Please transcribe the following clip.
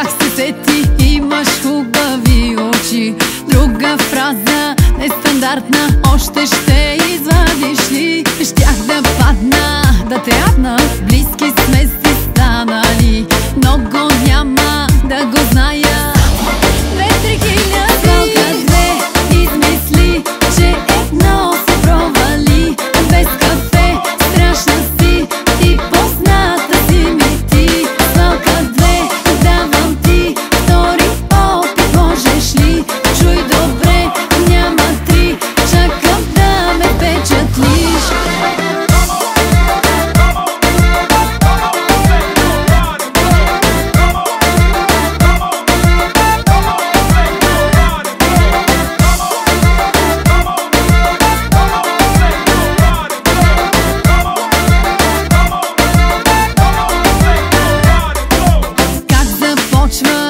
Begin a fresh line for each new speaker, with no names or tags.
Как се сети, имаш хубави очи. Друга фраза, нестандартна, още ще извадиш ли? Щях да падна, да те адна, близки сме си станали. Много няма да го зная. 2-3 хиляди. Свалка 2 измисли, че едно се провали. Без кафе, страшна си, ти позната си ми ти. Свалка 2, давам ти втори опит, можеш ли? Чуй добре, няма 3, чакам да ме впечатлиш. Как започва